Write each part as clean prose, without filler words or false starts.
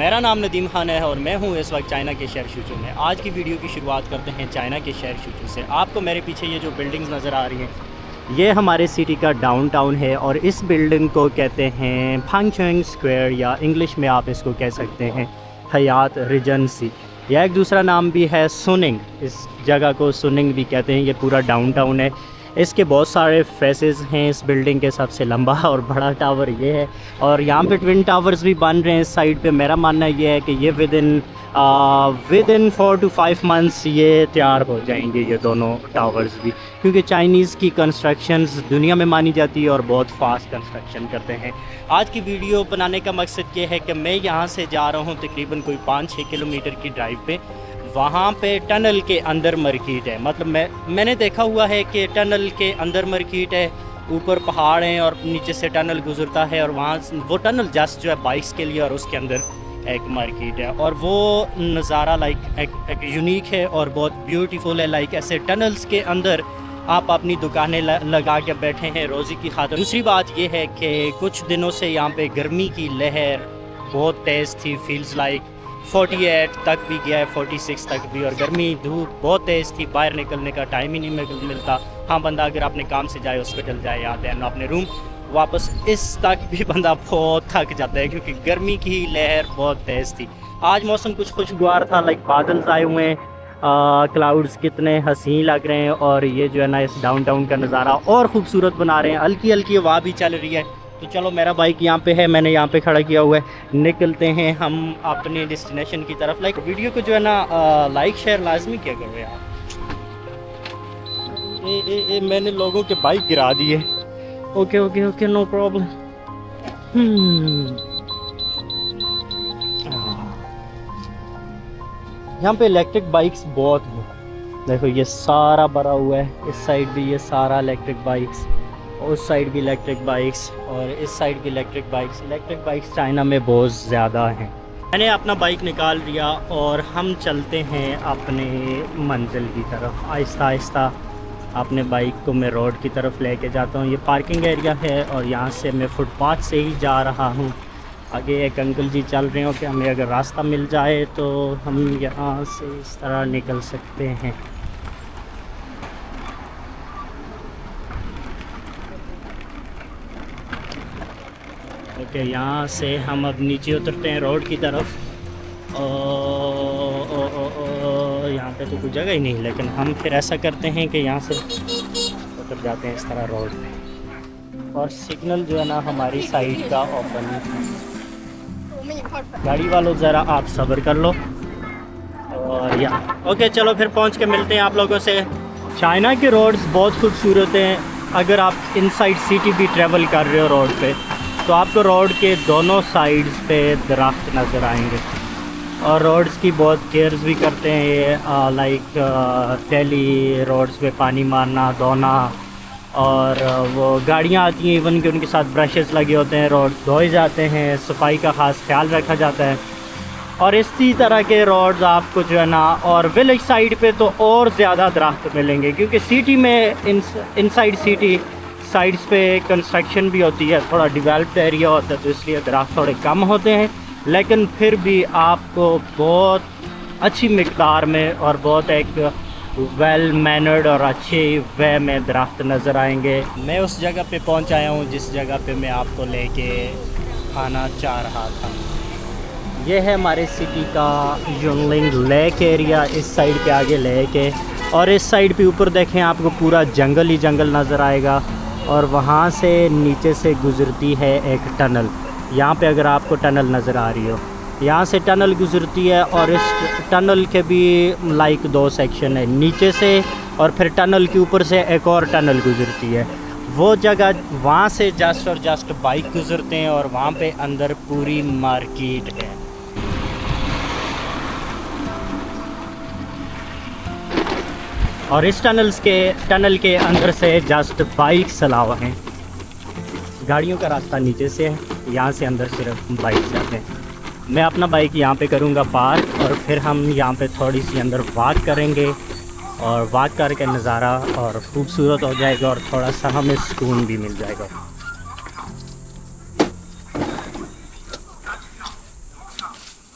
मेरा नाम नदीम खान है और मैं हूँ इस वक्त चाइना के शहर शूचू में। आज की वीडियो की शुरुआत करते हैं चाइना के शहर शूचू से। आपको मेरे पीछे ये जो बिल्डिंग्स नज़र आ रही हैं, ये हमारे सिटी का डाउनटाउन है और इस बिल्डिंग को कहते हैं फांगचुएंग स्क्वायर या इंग्लिश में आप इसको कह सकते हैं हयात रीजेंसी, या एक दूसरा नाम भी है सुनिंग। इस जगह को सुनिंग भी कहते हैं। ये पूरा डाउनटाउन है। इसके बहुत सारे फेसेस हैं। इस बिल्डिंग के सबसे लंबा और बड़ा टावर ये है और यहाँ पे ट्विन टावर्स भी बन रहे हैं इस साइड पे। मेरा मानना ये है कि ये विद इन 4 to 5 मंथ्स ये तैयार हो जाएंगे, ये दोनों टावर्स भी, क्योंकि चाइनीज़ की कंस्ट्रक्शंस दुनिया में मानी जाती है और बहुत फास्ट कंस्ट्रक्शन करते हैं। आज की वीडियो बनाने का मकसद ये है कि मैं यहाँ से जा रहा हूँ तकरीबन कोई 5-6 किलोमीटर की ड्राइव पे। वहाँ पे टनल के अंदर मार्केट है। मतलब मैंने देखा हुआ है कि टनल के अंदर मार्केट है, ऊपर पहाड़ हैं और नीचे से टनल गुजरता है और वहाँ वो टनल जस्ट जो है बाइक्स के लिए और उसके अंदर एक मार्केट है और वो नज़ारा एक यूनिक है और बहुत ब्यूटीफुल है। ऐसे टनल्स के अंदर आप अपनी दुकानें लगा के बैठे हैं रोज़ी की खातिर। दूसरी बात ये है कि कुछ दिनों से यहाँ पे गर्मी की लहर बहुत तेज़ थी। फील्स 48 तक भी गया है, 46 तक भी, और गर्मी धूप बहुत तेज़ थी। बाहर निकलने का टाइम ही नहीं मिलता। हाँ, बंदा अगर अपने काम से जाए, हॉस्पिटल जाए या देन अपने रूम वापस, इस तक भी बंदा बहुत थक जाता है क्योंकि गर्मी की लहर बहुत तेज़ थी। आज मौसम कुछ खुशगवार था, बादल आए हुए हैं, क्लाउड्स कितने हसीन लग रहे हैं और ये जो है ना इस डाउनटाउन का नज़ारा और ख़ूबसूरत बना रहे हैं। हल्की हल्की हवा भी चल रही है। तो चलो, मेरा बाइक यहाँ पे है, मैंने यहाँ पे खड़ा किया हुआ है। निकलते हैं हम अपने डेस्टिनेशन की तरफ। वीडियो को जो है ना लाइक शेयर लाजमी किया करो यार। मैंने लोगों के बाइक गिरा दी है। Okay okay okay, no problem. यहाँ पे इलेक्ट्रिक बाइक्स बहुत हैं। देखो ये सारा भरा हुआ है, इस साइड भी ये सारा इलेक्ट्रिक बाइक्स, उस साइड भी इलेक्ट्रिक बाइक्स और इस साइड भी electric bikes. Electric bikes China में बहुत ज़्यादा हैं। मैंने अपना बाइक निकाल लिया और हम चलते हैं अपने मंजिल की तरफ। आहिस्ता आहिस्ता अपने बाइक को मैं रोड की तरफ लेके जाता हूँ। ये पार्किंग एरिया है और यहाँ से मैं फुटपाथ से ही जा रहा हूँ। आगे एक अंकल जी चल रहे हो कि हमें अगर रास्ता मिल जाए तो हम यहाँ से इस तरह निकल सकते हैं। ओके, यहाँ से हम अब नीचे उतरते हैं रोड की तरफ। यहाँ पे तो कोई जगह ही नहीं, लेकिन हम फिर ऐसा करते हैं कि यहाँ से उतर जाते हैं इस तरह रोड पे। और सिग्नल जो है ना हमारी साइड का ओपन है। गाड़ी वालों ज़रा आप सब्र कर लो। और ओके, चलो फिर पहुँच के मिलते हैं आप लोगों से। चाइना के रोड्स बहुत खूबसूरत हैं। अगर आप इनसाइड सिटी भी ट्रैवल कर रहे हो रोड पे, तो आपको रोड के दोनों साइड्स पे दरख्त नज़र आएंगे और रोड्स की बहुत केयर्स भी करते हैं ये। डेली रोड्स पे पानी मारना, धोना, और वो गाड़ियाँ आती हैं इवन कि उनके साथ ब्रशेस लगे होते हैं, रोड्स धोए जाते हैं, सफाई का ख़ास ख्याल रखा जाता है। और इसी तरह के रोड्स आपको जो है ना, और विलेज साइड पे तो और ज़्यादा दरख्त मिलेंगे क्योंकि सिटी में इनसाइड सिटी साइड्स पे कंस्ट्रक्शन भी होती है, थोड़ा डेवलप्ड एरिया होता है, तो इसलिए दरख्त थोड़े कम होते हैं। लेकिन फिर भी आपको बहुत अच्छी मिकदार में और बहुत एक वेल मैनर्ड और अच्छे वे में दरख्त नज़र आएंगे। मैं उस जगह पे पहुंच आया हूं जिस जगह पे मैं आपको लेके आना चाह रहा था। ये है हमारे सिटी का युनलिंग लेक एरिया। इस साइड पे आगे लेक है और इस साइड पे ऊपर देखें आपको पूरा जंगल ही जंगल नज़र आएगा और वहाँ से नीचे से गुज़रती है एक टनल। यहाँ पे अगर आपको टनल नज़र आ रही हो, यहाँ से टनल गुज़रती है और इस टनल के भी 2 सेक्शन है, नीचे से और फिर टनल के ऊपर से एक और टनल गुज़रती है। वो जगह वहाँ से जस्ट और जस्ट बाइक गुज़रते हैं और वहाँ पे अंदर पूरी मार्केट है। और इस टनल के अंदर से जस्ट बाइक्स अलावा हैं। गाड़ियों का रास्ता नीचे से है, यहाँ से अंदर सिर्फ बाइक जाते हैं। मैं अपना बाइक यहाँ पे करूँगा पार्क और फिर हम यहाँ पे थोड़ी सी अंदर वॉक करेंगे और वॉक करके नज़ारा और ख़ूबसूरत हो जाएगा और थोड़ा सा हमें सुकून भी मिल जाएगा।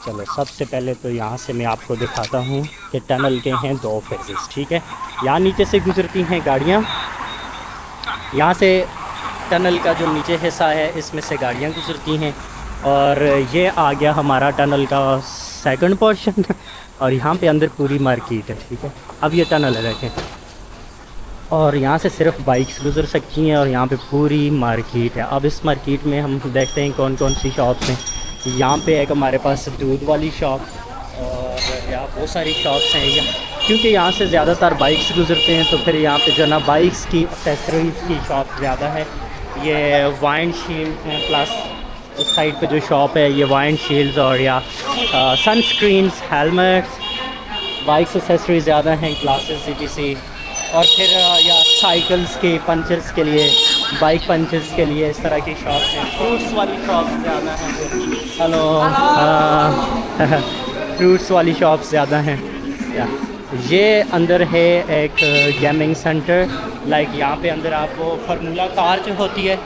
चलो सबसे पहले तो यहाँ से मैं आपको दिखाता हूँ कि टनल के हैं 2 फेजेस, ठीक है। यहाँ नीचे से गुजरती हैं गाड़ियाँ, यहाँ से टनल का जो नीचे हिस्सा है इसमें से गाड़ियाँ गुजरती हैं, और ये आ गया हमारा टनल का सेकंड पोर्शन और यहाँ पे अंदर पूरी मार्केट है, ठीक है। अब ये टनल है देखें, और यहाँ से सिर्फ बाइक्स गुजर सकती हैं और यहाँ पे पूरी मार्केट है। अब इस मार्केट में हम देखते हैं कौन कौन सी शॉप्स हैं। यहाँ पे एक हमारे पास दूध वाली शॉप, और यहाँ बहुत सारी शॉप्स हैं क्योंकि यहाँ से ज़्यादातर बाइक्स गुजरते हैं, तो फिर यहाँ पे जो ना बाइक्स की एक्सेसरीज़ की शॉप ज़्यादा है। ये वाइन शील्ड हैं, प्लस इस साइड पे जो शॉप है ये वाइन शील्ड्स और या सनस्क्रीन्स, हेलमेट्स, बाइक्स एक्सेसरीज ज़्यादा हैं, ग्लासेस etc। और फिर या साइकिल्स के पंचर्स के लिए, बाइक पंचर्स के लिए इस तरह की शॉप्स हैं। फ्रूट्स वाली शॉप्स ज़्यादा हैं, हेलो फ्रूट्स वाली शॉप्स ज़्यादा हैं। या ये अंदर है एक गेमिंग सेंटर, लाइक यहाँ पे अंदर आपको फार्मूला कार जो होती है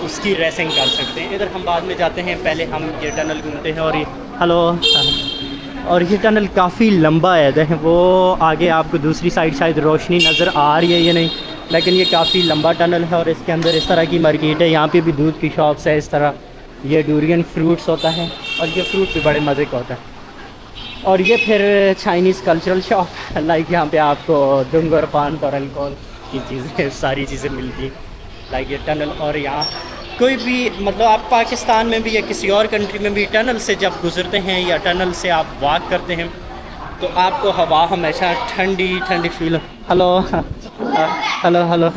उसकी रेसिंग कर सकते हैं। इधर हम बाद में जाते हैं, पहले हम ये टनल घूमते हैं। और ये हेलो, और ये टनल काफ़ी लंबा है, देखें वो आगे आपको दूसरी साइड शायद रोशनी नज़र आ रही है ये नहीं, लेकिन ये काफ़ी लंबा टनल है। और इसके अंदर इस तरह की मार्केट है, यहाँ पे भी दूध की शॉप्स है इस तरह। ये डूरियन फ्रूट्स होता है और ये फ्रूट भी बड़े मज़े का होता है। और ये फिर चाइनीज़ कल्चरल शॉप, लाइक यहाँ पे आपको डुंगर पान और अल्कोहल की चीज़ें, सारी चीज़ें मिलती हैं, लाइक ये टनल। और यहाँ कोई भी मतलब आप पाकिस्तान में भी या किसी और कंट्री में भी टनल से जब गुज़रते हैं या टनल से आप वॉक करते हैं तो आपको हवा हमेशा ठंडी ठंडी फील, हेलो हेलो हेलो,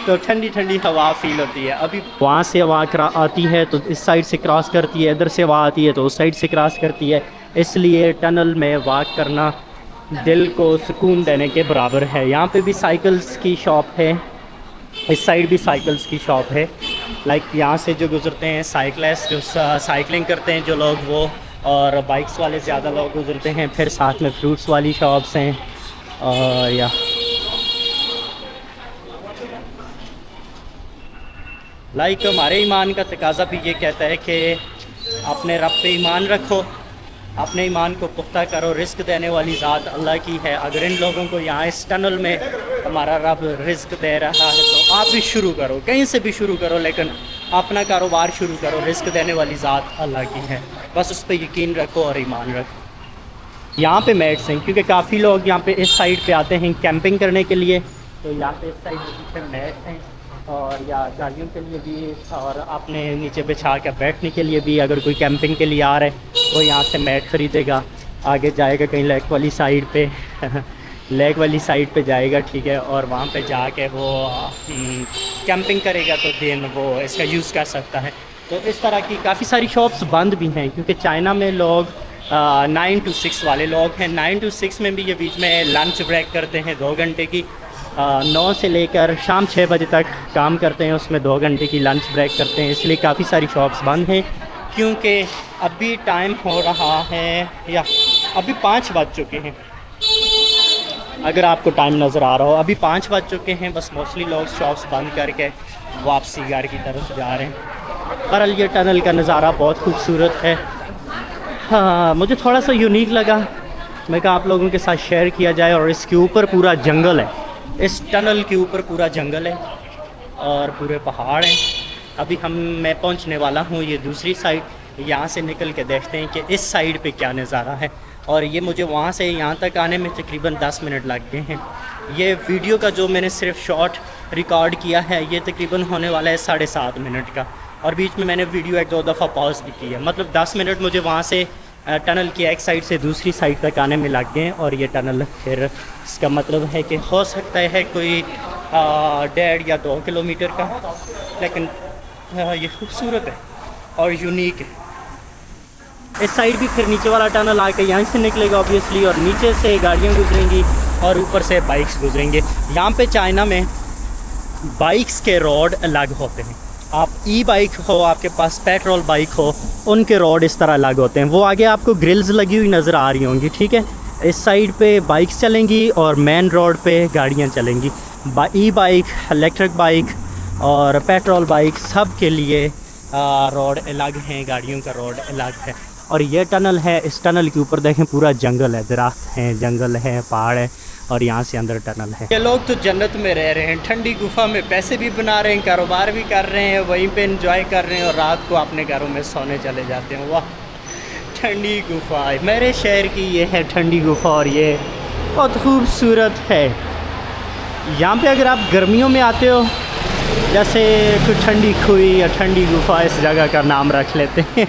तो ठंडी ठंडी हवा फील होती है। अभी वहाँ से हवा आती है तो इस साइड से क्रॉस करती है, इधर से हवा आती है तो उस साइड से क्रॉस करती है, इसलिए टनल में वॉक करना दिल को सुकून देने के बराबर है। यहाँ पे भी साइकिल्स की शॉप है, इस साइड भी साइकिल्स की शॉप है, लाइक यहाँ से जो गुज़रते हैं साइकिलिस्ट, जो साइकिलिंग करते हैं जो लोग वो, और बाइक्स वाले ज़्यादा लोग गुज़रते हैं। फिर साथ में फ्रूट्स वाली शॉप्स हैं, और या लाइक हमारे ईमान का तकाज़ा भी ये कहता है कि अपने रब पे ईमान रखो, अपने ईमान को पुख्ता करो, रिस्क देने वाली ज़ात अल्लाह की है। अगर इन लोगों को यहाँ इस टनल में हमारा रब रिस्क दे रहा है तो आप भी शुरू करो, कहीं से भी शुरू करो, लेकिन अपना कारोबार शुरू करो, रिस्क देने वाली ज़ात अल्लाह की है, बस उस पर यकीन रखो और ईमान रखो। यहाँ पे मैट्स हैं क्योंकि काफ़ी लोग यहाँ पे इस साइड पे आते हैं कैंपिंग करने के लिए, तो यहाँ पे इस साइड पीछे मैट्स हैं, और या गाड़ियों के लिए भी और अपने नीचे बिछा कर बैठने के लिए भी। अगर कोई कैंपिंग के लिए आ रहा है वो यहाँ से मैट ख़रीदेगा, आगे जाएगा कहीं लेक वाली साइड पे लेक वाली साइड पे जाएगा, ठीक है, और वहाँ पे जाके वो कैंपिंग करेगा, तो दिन वो इसका यूज़ कर सकता है। तो इस तरह की काफ़ी सारी शॉप्स बंद भी हैं क्योंकि चाइना में लोग 9 to 6 वाले लोग हैं। 9 to 6 में भी ये बीच में लंच ब्रेक करते हैं 2 घंटे की, 9 से लेकर शाम 6 बजे तक काम करते हैं, उसमें 2 घंटे की लंच ब्रेक करते हैं, इसलिए काफ़ी सारी शॉप्स बंद हैं। क्योंकि अभी टाइम हो रहा है या अभी 5 बज चुके हैं, अगर आपको टाइम नज़र आ रहा हो अभी 5 बज चुके हैं, बस मोस्टली लोग शॉप्स बंद करके वापसी घर की तरफ जा रहे हैं। बहरहाल ये टनल का नज़ारा बहुत खूबसूरत है। हाँ, मुझे थोड़ा सा यूनिक लगा, मैं कहा आप लोगों के साथ शेयर किया जाए। और इसके ऊपर पूरा जंगल है, इस टनल के ऊपर पूरा जंगल है और पूरे पहाड़ हैं। अभी मैं पहुंचने वाला हूं ये दूसरी साइड, यहाँ से निकल के देखते हैं कि इस साइड पे क्या नज़ारा है। और ये मुझे वहाँ से यहाँ तक आने में तकरीबन 10 मिनट लग गए हैं। ये वीडियो का जो मैंने सिर्फ शॉर्ट रिकॉर्ड किया है ये तकरीबन होने वाला है 7.5 मिनट का, और बीच में मैंने वीडियो 1-2 दफ़ा पॉज भी की है। मतलब 10 मिनट मुझे वहाँ से टनल की एक साइड से दूसरी साइड तक आने में लग गए हैं। और ये टनल फिर इसका मतलब है कि हो सकता है कोई 1.5 या 2 किलोमीटर का, लेकिन ये खूबसूरत है और यूनिक है। इस साइड भी फिर नीचे वाला टनल आके यहाँ से निकलेगा ऑब्वियसली, और नीचे से गाड़ियाँ गुजरेंगी और ऊपर से बाइक्स गुजरेंगे। यहाँ पे चाइना में बाइक्स के रोड अलग होते हैं, आप ई बाइक हो, आपके पास पेट्रोल बाइक हो, उनके रोड इस तरह अलग होते हैं। वो आगे आपको ग्रिल्स लगी हुई नज़र आ रही होंगी, ठीक है। इस साइड पे बाइक्स चलेंगी और मेन रोड पे गाड़ियाँ चलेंगी। ई बाइक, इलेक्ट्रिक बाइक और पेट्रोल बाइक सब के लिए रोड अलग हैं, गाड़ियों का रोड अलग है। और ये टनल है, इस टनल के ऊपर देखें पूरा जंगल है, दरख्त हैं, जंगल है, पहाड़ है और यहाँ से अंदर टनल है। ये लोग तो जन्नत में रह रहे हैं, ठंडी गुफा में पैसे भी बना रहे हैं, कारोबार भी कर रहे हैं, वहीं पे एंजॉय कर रहे हैं और रात को अपने घरों में सोने चले जाते हैं। वाह, ठंडी गुफा मेरे शहर की ये है ठंडी गुफा और ये बहुत खूबसूरत है। यहाँ पे अगर आप गर्मियों में आते हो, जैसे कोई ठंडी खुई या ठंडी गुफा, इस जगह का नाम रख लेते हैं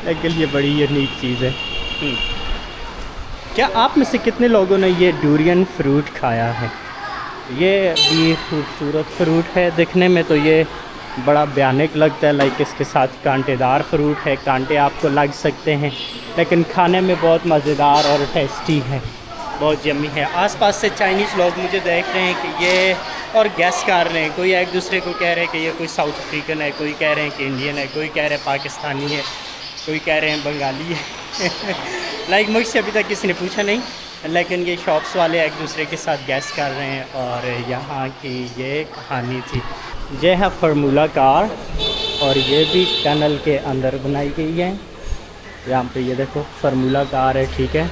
लेकिन ये बड़ी यूनिक चीज़ है। क्या आप में से कितने लोगों ने ये डूरियन फ्रूट खाया है? ये भी खूबसूरत फ्रूट है दिखने में, तो ये बड़ा भयानक लगता है, लाइक इसके साथ कांटेदार फ्रूट है, कांटे आपको लग सकते हैं, लेकिन खाने में बहुत मज़ेदार और टेस्टी है, बहुत यम्मी है। आसपास से चाइनीज़ लोग मुझे देख रहे हैं कि ये और गैस कर रहे हैं, कोई एक दूसरे को कह रहे हैं कि ये कोई साउथ अफ्रीकन है, कोई कह रहे हैं कि इंडियन है, कोई कह रहे हैं पाकिस्तानी है, कोई कह रहे हैं बंगाली है लाइक मुझसे अभी तक किसी ने पूछा नहीं, लेकिन ये शॉप्स वाले एक दूसरे के साथ गैस कर रहे हैं। और यहाँ की ये कहानी थी। ये है फार्मूला कार और ये भी टनल के अंदर बनाई गई है। यहाँ पे ये देखो फार्मूला कार है, ठीक है।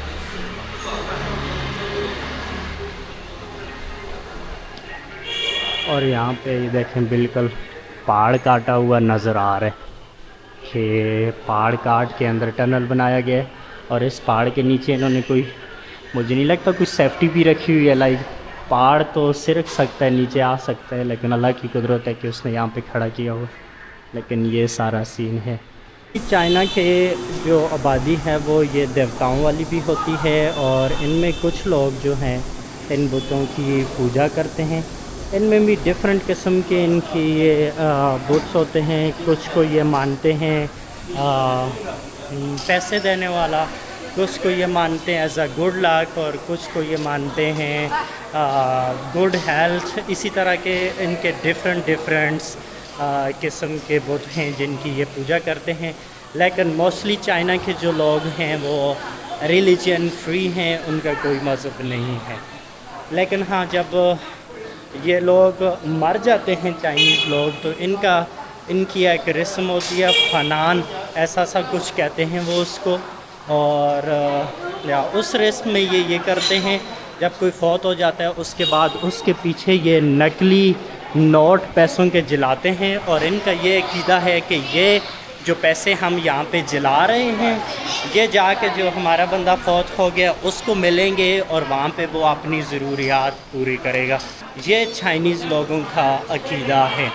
और यहाँ पे ये देखें बिल्कुल पहाड़ काटा हुआ नज़र आ रहा है कि पहाड़ काट के अंदर टनल बनाया गया है। और इस पहाड़ के नीचे इन्होंने कोई, मुझे नहीं लगता कुछ सेफ्टी भी रखी हुई है, लाइक पहाड़ तो सिरक सकता है, नीचे आ सकता है, लेकिन अल्लाह की कुदरत है कि उसने यहाँ पे खड़ा किया हुआ। लेकिन ये सारा सीन है। चाइना के जो आबादी है वो ये देवताओं वाली भी होती है और इनमें कुछ लोग जो हैं इन बुतों की पूजा करते हैं। इनमें भी डिफरेंट किस्म के इनकी ये बुट्स होते हैं। कुछ को ये मानते हैं पैसे देने वाला, कुछ को ये मानते हैं एज अ गुड लक और कुछ को ये मानते हैं गुड हेल्थ। इसी तरह के इनके डिफरेंट किस्म के बुत हैं जिनकी ये पूजा करते हैं। लेकिन मोस्टली चाइना के जो लोग हैं वो रिलीजन फ्री हैं, उनका कोई मज़हब नहीं है। लेकिन हाँ, जब ये लोग मर जाते हैं चाइनीज़ लोग, तो इनकी एक रस्म होती है, फनान ऐसा सा कुछ कहते हैं वो उसको। और या उस रस्म में ये करते हैं, जब कोई फौत हो जाता है उसके बाद उसके पीछे ये नकली नोट पैसों के जलाते हैं। और इनका ये अकीदा है कि ये जो पैसे हम यहाँ पे जला रहे हैं, ये जाके जो हमारा बंदा फौत हो गया उसको मिलेंगे और वहाँ पे वो अपनी ज़रूरियात पूरी करेगा। ये चाइनीज़ लोगों का अकीदा है।